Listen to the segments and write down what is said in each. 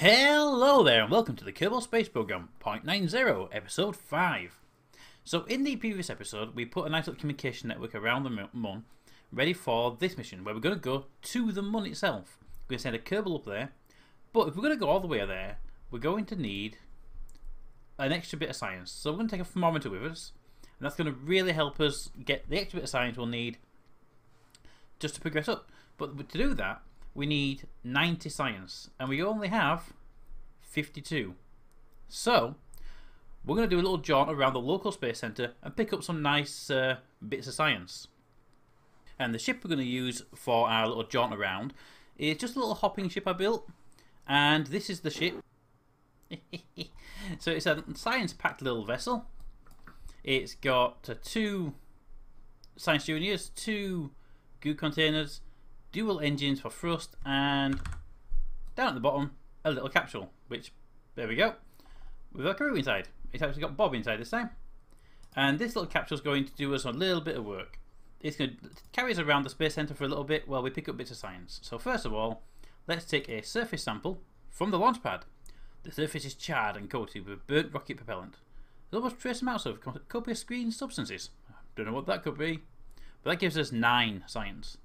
Hello there and welcome to the Kerbal Space Program, 0.90, episode 5. So in the previous episode we put a nice little communication network around the Mun ready for this mission where we're going to go to the Mun itself. We're going to send a Kerbal up there, but if we're going to go all the way there we're going to need an extra bit of science. So we're going to take a thermometer with us and that's going to really help us get the extra bit of science we'll need just to progress up. But to do that we need 90 science and we only have 52. So we're going to do a little jaunt around the local space centre and pick up some nice bits of science. And the ship we're going to use for our little jaunt around is just a little hopping ship I built, and this is the ship. So it's a science packed little vessel. It's got 2 science juniors, 2 goo containers, dual engines for thrust, and down at the bottom a little capsule, which, there we go, with a crew inside. It's actually got Bob inside this time, and this little capsule is going to do us a little bit of work. It's going to carry us around the space centre for a little bit while we pick up bits of science. So first of all, let's take a surface sample from the launch pad. The surface is charred and coated with burnt rocket propellant. There's almost trace amounts of copious green substances. Don't know what that could be, but that gives us 9 science.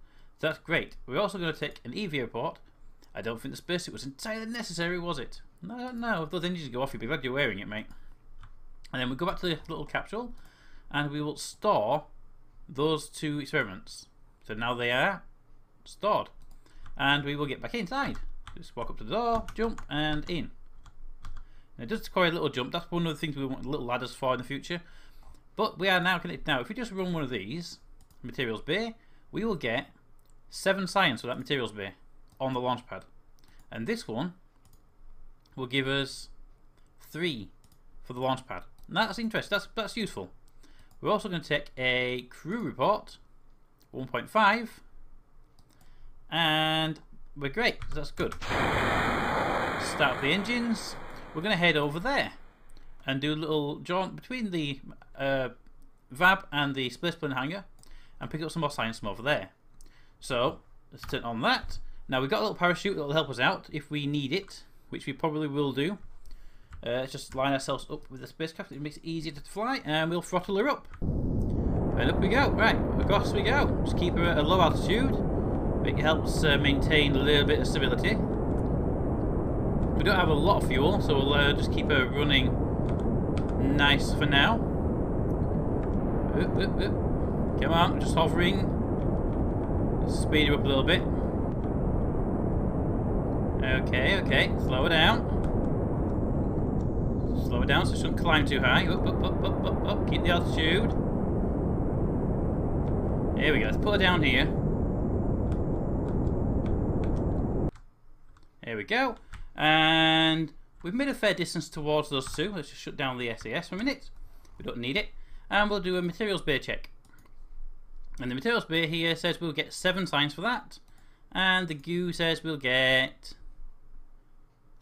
So that's great. We're also going to take an EV report. I don't think the spacesuit was entirely necessary, was it? No, if those engines go off you'll be glad you're wearing it, mate. And then we'll go back to the little capsule and we will store those 2 experiments. So now they are stored. And we will get back inside. Just walk up to the door, jump, and in. Now it does require a little jump. That's one of the things we want little ladders for in the future. But we are now connected. Now if we just run one of these, materials bay, we will get 7 science for that materials bay on the launch pad. And this one will give us 3 for the launch pad. And that's interesting, that's useful. We're also going to take a crew report, 1.5, and we're great, that's good. Start up the engines. We're going to head over there and do a little jaunt between the VAB and the spaceplane hangar and pick up some more science from over there. So let's turn on that. Now we've got a little parachute that will help us out if we need it, which we probably will do. Let's just line ourselves up with the spacecraft. It makes it easier to fly, and we'll throttle her up. And up we go. Right, across we go. Just keep her at a low altitude. It helps maintain a little bit of stability. We don't have a lot of fuel, so we'll just keep her running nice for now. Come on, just hovering. Speed her up a little bit. Okay, slow her down. Slow her down so she shouldn't climb too high. Up, keep the altitude. There we go, let's put her down here. There we go. And we've made a fair distance towards those 2. Let's just shut down the SAS for a minute. We don't need it. And we'll do a materials bay check. And the materials bay here says we'll get 7 science for that. And the goo says we'll get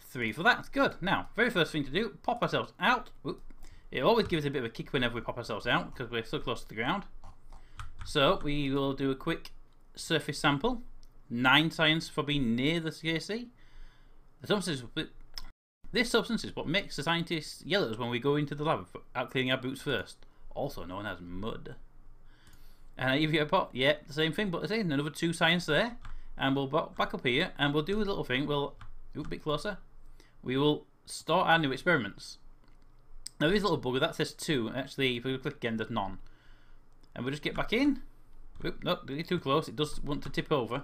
3 for that. Good. Now, very first thing to do, pop ourselves out. Oop. It always gives a bit of a kick whenever we pop ourselves out because we're so close to the ground. So we will do a quick surface sample. 9 science for being near the CKAN. This substance is what makes the scientists yell at us when we go into the lab out cleaning our boots first, also known as mud. And EV report, yeah, the same thing, but there's another 2 science there. And we'll back up here and we'll do a little thing. We'll a bit closer. We will start our new experiments. Now this little bugger that says 2. Actually, if we click again, there's none. And we'll just get back in. Oop, no, don't get too close. It does want to tip over.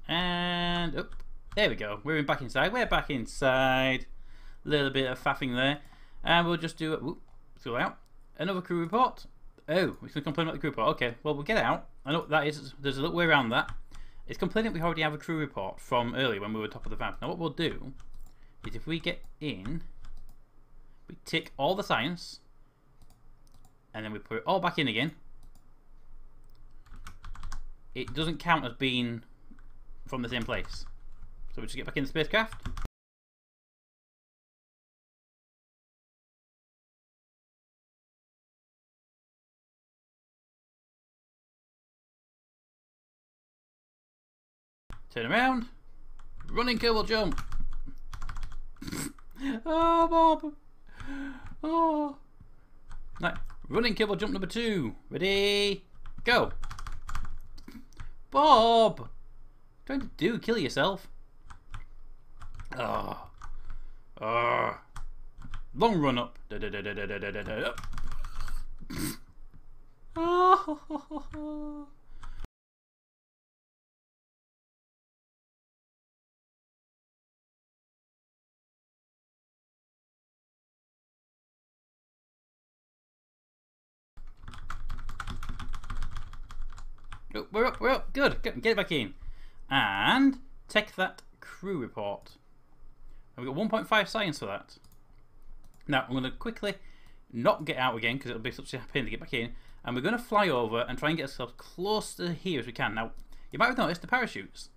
And up. There we go. We're back inside. We're back inside. A little bit of faffing there. And we'll just do it. Go out. Another crew report. Oh, we can complain about the crew report. Okay, well, we'll get out. I know what that is. There's a little way around that. It's complaining we already have a crew report from earlier when we were top of the VAB. Now, what we'll do is if we get in, we tick all the science, and then we put it all back in again. It doesn't count as being from the same place. So we just get back in the spacecraft. Turn around. Running Kerbal jump. Oh, Bob. Oh. Right. Running Kerbal jump number 2. Ready? Go. Bob. What are you trying to do? Kill yourself. Oh. Oh. Long run up. Oh. Oh, we're up, we're up. Good. Get it back in. And take that crew report. And we've got 1.5 science for that. Now, I'm going to quickly not get out again because it'll be such a pain to get back in. And we're going to fly over and try and get ourselves close to here as we can. Now, you might have noticed the parachutes.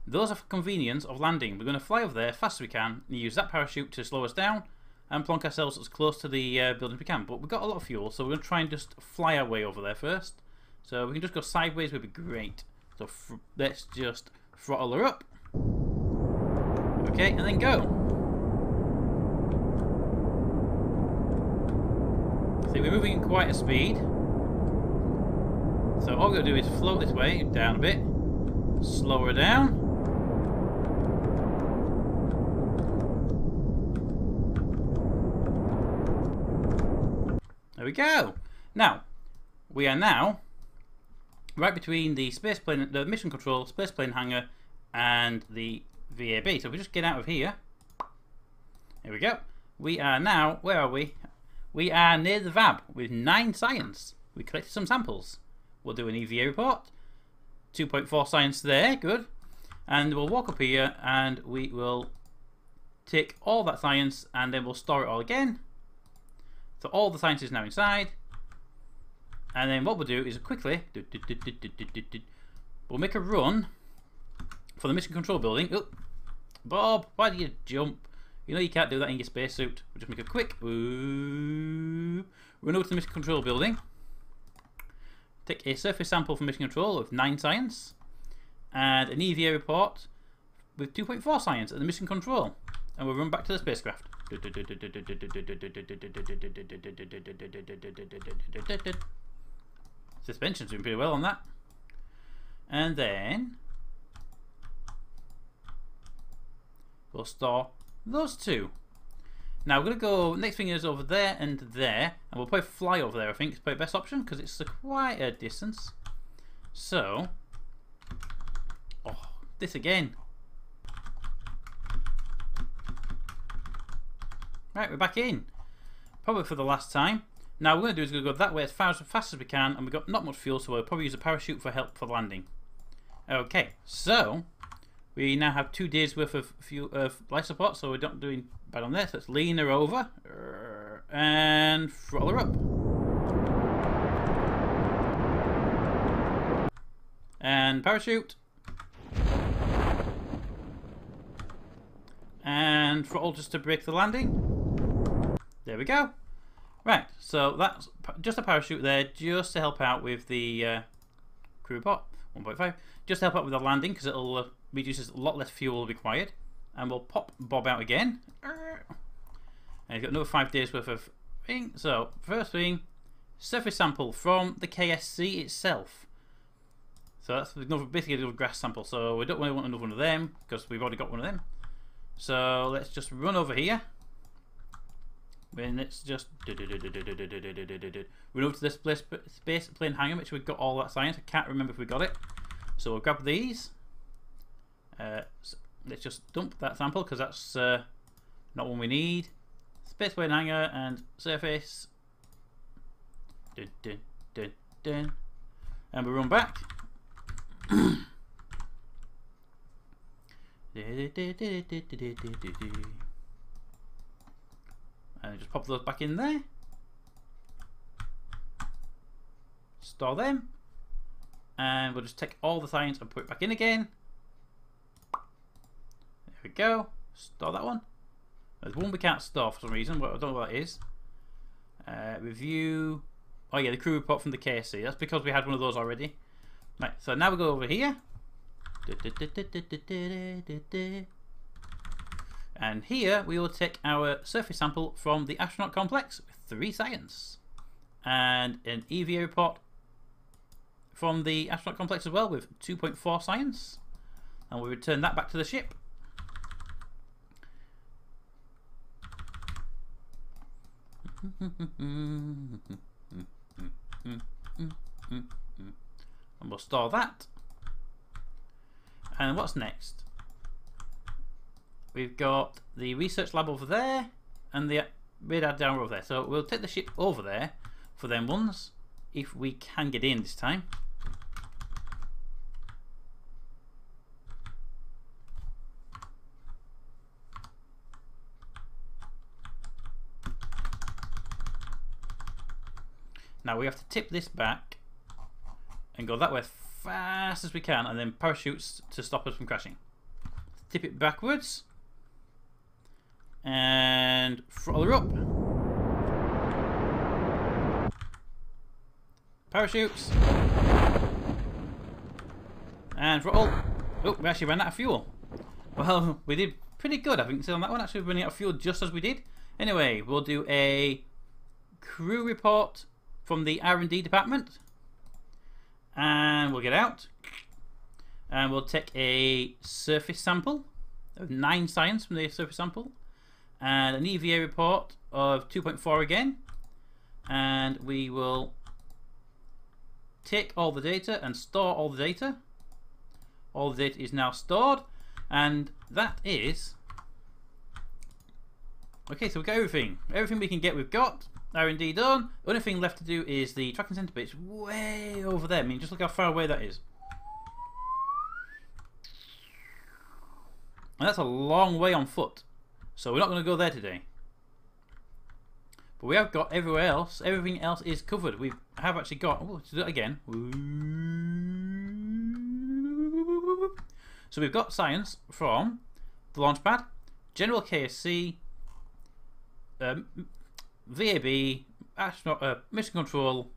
Those are for convenience of landing. We're going to fly over there as fast as we can and use that parachute to slow us down and plonk ourselves as close to the building as we can. But we've got a lot of fuel, so we're going to try and just fly our way over there first. So we can just go sideways, would be great. So let's just throttle her up. Okay, and then go. See, we're moving at quite a speed. So all we're going to do is float this way, down a bit. Slow her down. There we go. Now, we are now right between the space plane, the mission control, space plane hangar, and the VAB. So if we just get out of here. Here we go. We are now, where are we? We are near the VAB with 9 science. We collected some samples. We'll do an EVA report. 2.4 science there, good. And we'll walk up here and we will take all that science and then we'll store it all again. So all the science is now inside. And then what we'll do is quickly, we'll make a run for the mission control building. Oh, Bob, why do you jump? You know you can't do that in your spacesuit. We'll just make a quick run over to the mission control building. Take a surface sample from mission control of 9 science and an EVA report with 2.4 science at the mission control. And we'll run back to the spacecraft. Suspension's doing pretty well on that. And then we'll store those 2. Now we're going to go, next thing is over there and there, and we'll probably fly over there. I think it's probably the best option because it's quite a distance. So, oh, this again. Right, we're back in. Probably for the last time. Now what we're going to do is we're going to go that way as fast as we can, and we've got not much fuel, so we'll probably use a parachute for help for landing. Okay, so we now have 2 days worth of fuel, life support, so we're not doing bad on this. Let's lean her over and throttle her up. And parachute. And throttle just to break the landing. There we go. Right, so that's just a parachute there, just to help out with the crew report, 1.5. Just to help out with the landing, because it'll reduces a lot less fuel required. And we'll pop Bob out again. And he's got another 5 days worth of thing. So, first thing, surface sample from the KSC itself. So that's another, basically another grass sample. So we don't really want another one of them, because we've already got one of them. So let's just run over here. And let's just run over to this space plane hangar, which we've got all that science. I can't remember if we got it. So we'll grab these. So let's just dump that sample because that's not one we need. Space plane hangar and surface. And we run back. And just pop those back in there. Store them. And we'll just take all the science and put it back in again. There we go. Store that one. There's one we can't store for some reason. I don't know what that is. Review. Oh yeah, the crew report from the KSC. That's because we had one of those already. Right, so now we go over here. And here we will take our surface sample from the astronaut complex with 3 science, and an EVA report from the astronaut complex as well with 2.4 science, and we return that back to the ship. And we'll store that. And what's next? We've got the research lab over there and the radar down over there. So we'll take the ship over there for them ones, if we can get in this time. Now we have to tip this back and go that way as fast as we can, and then parachutes to stop us from crashing. Tip it backwards and throttle her up. Parachutes and throttle. Oh, we actually ran out of fuel. Well, we did pretty good, I think, so on that one. Actually running out of fuel just as we did. Anyway, we'll do a crew report from the R&D department, and we'll get out and we'll take a surface sample of 9 science from the surface sample and an EVA report of 2.4 again, and we will take all the data and store all the data. All the data is now stored, and that is okay. So we've got everything we can get, we've got. R&D done. The only thing left to do is the tracking center, but it's way over there. I mean, just look how far away that is. And that's a long way on foot. So we're not going to go there today. But we have got everywhere else. Everything else is covered. We have actually got... Oh, let's do it again. So we've got science from the launch pad, General KSC, VAB, astronaut, mission control,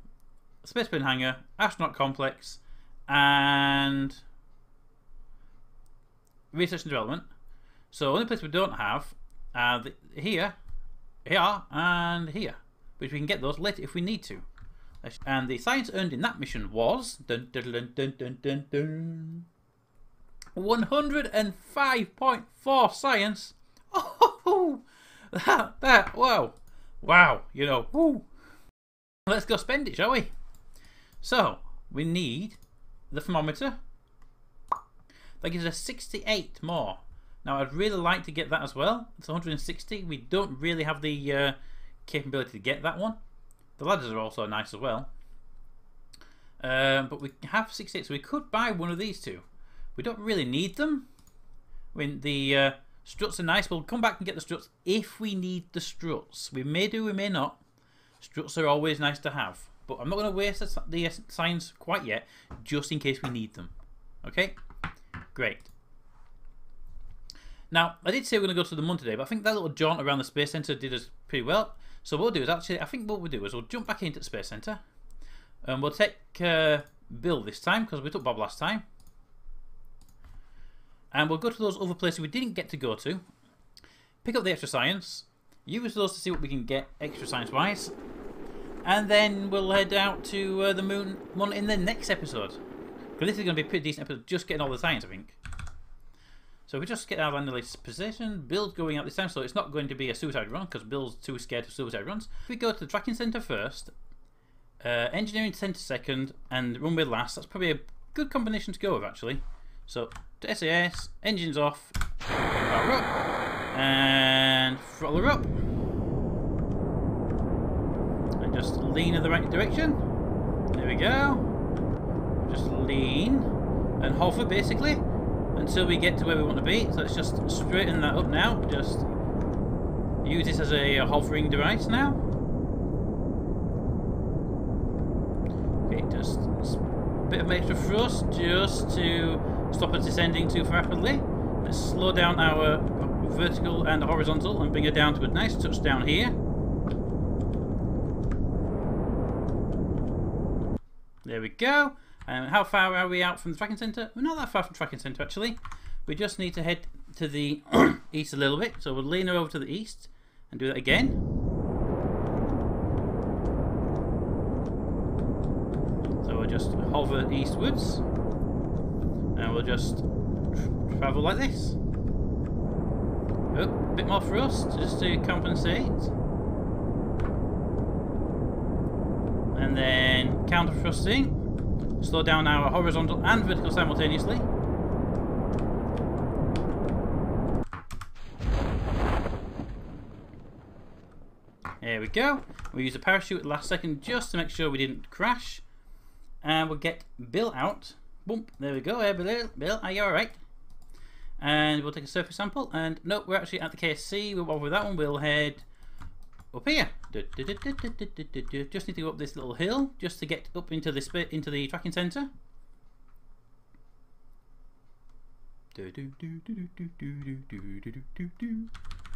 spaceplane hangar, astronaut complex, and research and development. So only place we don't have here, and here, which we can get those later if we need to. And the science earned in that mission was 105.4 science. Oh, that wow, you know, woo. Let's go spend it, shall we? So, we need the thermometer. That gives us 68 more. Now, I'd really like to get that as well. It's 160. We don't really have the capability to get that one. The ladders are also nice as well. But we have 68, so we could buy one of these two. We don't really need them. I mean, the struts are nice. We'll come back and get the struts if we need the struts. We may do, we may not. Struts are always nice to have. But I'm not going to waste the signs quite yet, just in case we need them. Okay? Great. Now, I did say we're going to go to the moon today, but I think that little jaunt around the Space Center did us pretty well. So what we'll do is actually, I think what we'll do is we'll jump back into the Space Center. And we'll take Bill this time, because we took Bob last time. And we'll go to those other places we didn't get to go to. Pick up the extra science. Use those to see what we can get extra science wise. And then we'll head out to the moon in the next episode. Because this is going to be a pretty decent episode, just getting all the science, I think. So we just get our landing position. Bill's going out this time, so it's not going to be a suicide run, because Bill's too scared of suicide runs. If we go to the tracking center first, engineering center second, and runway last, that's probably a good combination to go with, actually. So, to SAS, engines off, power up, and throttle her up. And just lean in the right direction. There we go. Just lean and hover basically until we get to where we want to be. So let's just straighten that up now. Just use this as a hovering device now. Okay, just a bit of extra thrust just to stop us descending too rapidly. Let's slow down our vertical and horizontal and bring it down to a nice touchdown here. There we go. How far are we out from the tracking centre? We're not that far from the tracking centre actually. We just need to head to the east a little bit. So we'll lean her over to the east and do that again. So we'll just hover eastwards and we'll just travel like this. Oh, a bit more thrust just to compensate. And then counter thrusting. Slow down our horizontal and vertical simultaneously. There we go. We use a parachute at the last second just to make sure we didn't crash. And we'll get Bill out. Boom. There we go. Hey, Bill, are you alright? And we'll take a surface sample. And nope, we're actually at the KSC. We'll over that one. We'll head up here. Just need to go up this little hill just to get up into this bit, into the tracking centre. There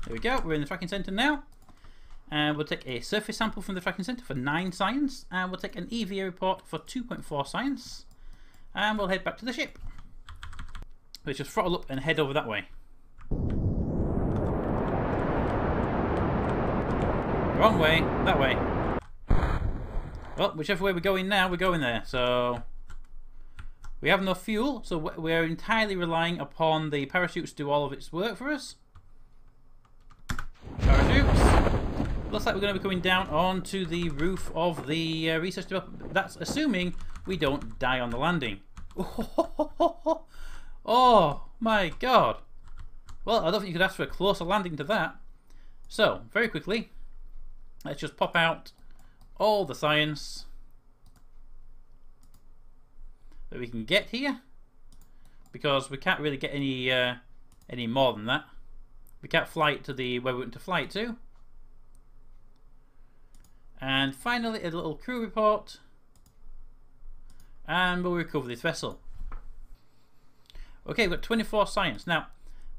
we go. We're in the tracking centre now. And we'll take a surface sample from the tracking centre for 9 science. And we'll take an EVA report for 2.4 science. And we'll head back to the ship. Let's just throttle up and head over that way. Wrong way, that way. Well, whichever way we're going now, we're going there. So we have no fuel, so we're entirely relying upon the parachutes to do all of its work for us. Parachutes. Looks like we're going to be coming down onto the roof of the research development. That's assuming we don't die on the landing. Oh my god. Well, I don't think you could ask for a closer landing to that. So, very quickly, let's just pop out all the science that we can get here, because we can't really get any more than that. We can't fly it to the where we want to fly it to. And finally, a little crew report, and we'll recover this vessel. Okay, we've got 24 science. Now,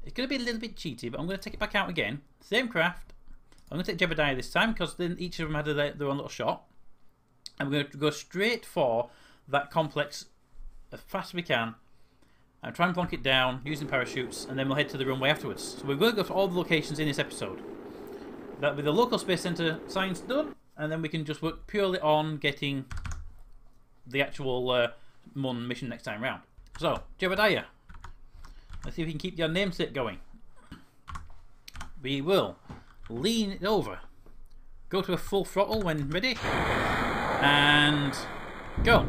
it's going to be a little bit cheaty, but I'm going to take it back out again. Same craft. I'm going to take Jebediah this time, because then each of them had their own little shot. And we're going to go straight for that complex as fast as we can, and try and plonk it down using parachutes, and then we'll head to the runway afterwards. So we're going to go for all the locations in this episode. That'll be the local space centre science done, and then we can just work purely on getting the actual MUN mission next time round. So, Jebediah, let's see if we can keep your namesake going. We will lean it over, go to a full throttle when ready, and go.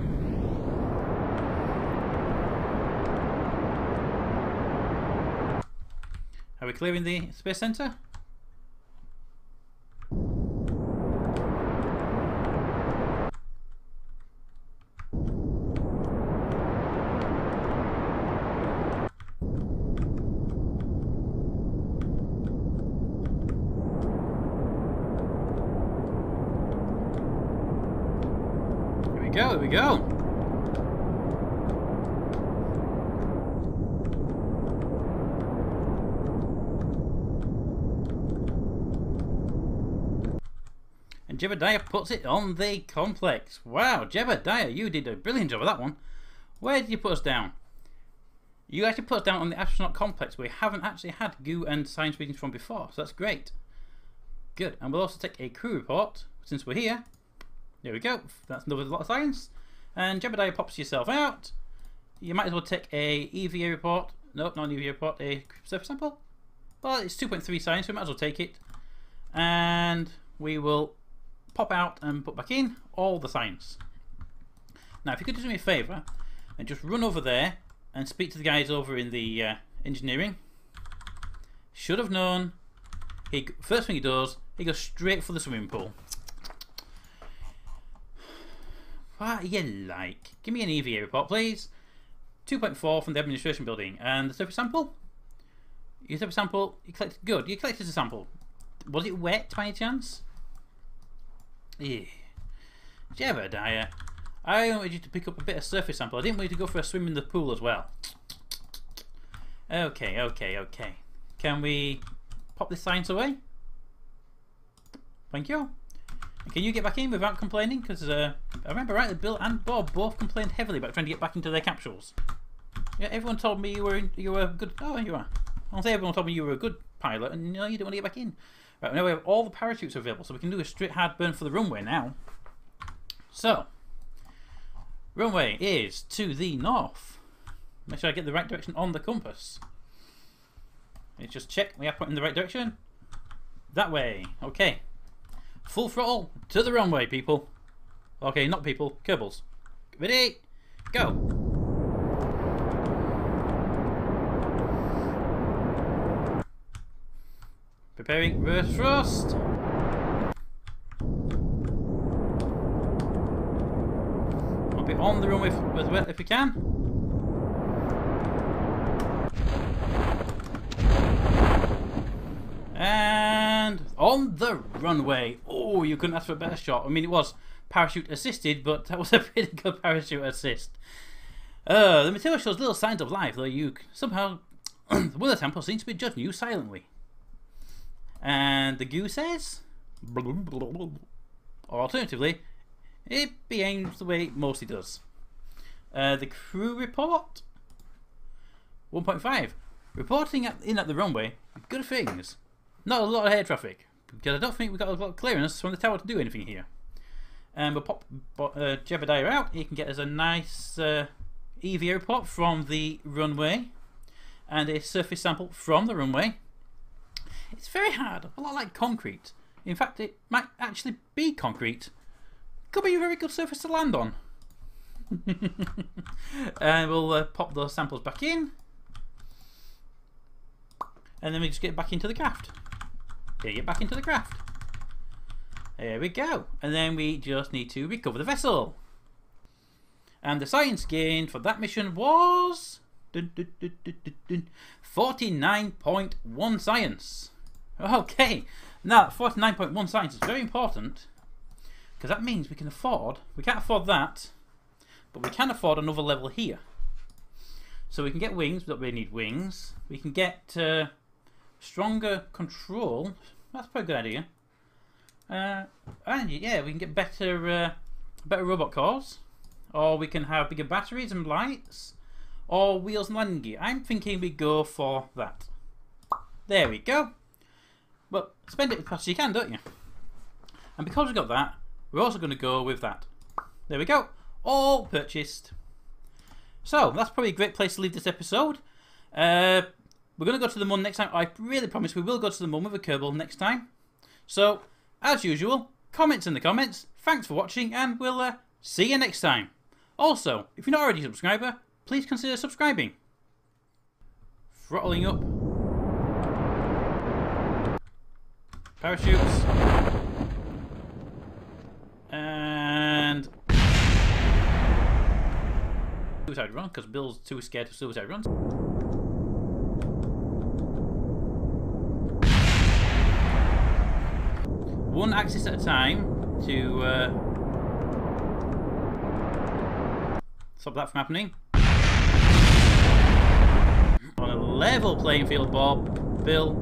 Are we clearing the space centre? Here we go. And Jebediah puts it on the complex. Wow, Jebediah, you did a brilliant job of that one. Where did you put us down? You actually put us down on the astronaut complex, where we haven't actually had goo and science readings from before, so that's great. Good, and we'll also take a crew report since we're here. There we go. That's another lot of science. And Jebediah pops yourself out. You might as well take a EVA report. Nope, not an EVA report. A surface sample. Well, it's 2.3 science, so we might as well take it. And we will pop out and put back in all the science. Now, if you could do me a favour and just run over there and speak to the guys over in the engineering. Should have known. First thing he does, he goes straight for the swimming pool. What are you like? Give me an EVA report, please. 2.4 from the administration building. And the surface sample? Your surface sample, you collected. Good, you collected a sample. Was it wet by any chance? Yeah. Jebediah, I wanted you to pick up a bit of surface sample. I didn't want you to go for a swim in the pool as well. Okay. Can we pop this science away? Thank you. Can you get back in without complaining? Because I remember rightly, Bill and Bob both complained heavily about trying to get back into their capsules. Yeah, everyone told me you were good. Oh, you are. I'll say everyone told me you were a good pilot, and no, you don't want to get back in. Right, now we have all the parachutes available, so we can do a straight hard burn for the runway now. So, runway is to the north. Make sure I get the right direction on the compass. Let's just check we are pointing in the right direction. That way. Okay. Full throttle to the runway, people. Okay, not people, Kerbals. Ready? Go. Preparing reverse thrust. I'll be on the runway if we can. And on the runway. Oh, you couldn't ask for a better shot. I mean, it was parachute assisted, but that was a pretty good parachute assist. The material shows little signs of life, though you somehow the weather sample seems to be judging you silently. And the goo says, or alternatively, it behaves the way it mostly does. The crew report 1.5. Reporting in at the runway, good things. Not a lot of air traffic, because I don't think we've got a lot of clearance from the tower to do anything here. And we'll pop Jebediah out. He can get us a nice EV report from the runway and a surface sample from the runway. It's very hard, a lot like concrete. In fact, it might actually be concrete. Could be a very good surface to land on. And we'll pop those samples back in. And then we just get back into the craft. Get back into the craft. There we go. And then we just need to recover the vessel. And the science gained for that mission was 49.1 science. Okay, now 49.1 science is very important because that means we can't afford that, but we can afford another level here. So we can get wings, but we need wings. We can get stronger control. That's a pretty good idea. And yeah, we can get better robot cores, or we can have bigger batteries and lights, or wheels and landing gear. I'm thinking we go for that. There we go. But spend it as fast as you can, don't you? And because we've got that, we're also going to go with that. There we go. All purchased. So that's probably a great place to leave this episode. We're going to go to the moon next time. I really promise we will go to the moon with a Kerbal next time. So, as usual, comments in the comments. Thanks for watching, and we'll see you next time. Also, if you're not already a subscriber, please consider subscribing. Throttling up. Parachutes. And suicide run, because Bill's too scared of suicide runs. One axis at a time to stop that from happening. On a level playing field, Bob, Bill.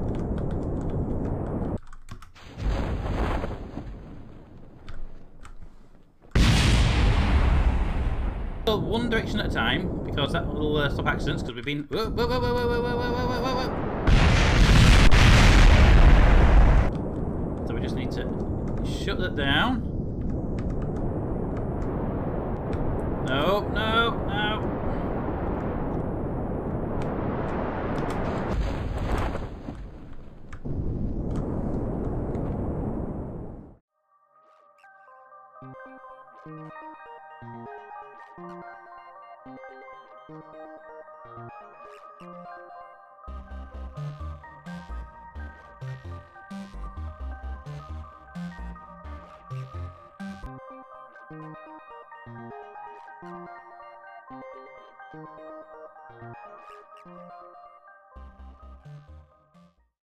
One direction at a time, because that will stop accidents, because we've been... Whoa, whoa, whoa, whoa, whoa, whoa, whoa, whoa, whoa, whoa. So we just need to shut that down. No, no, no.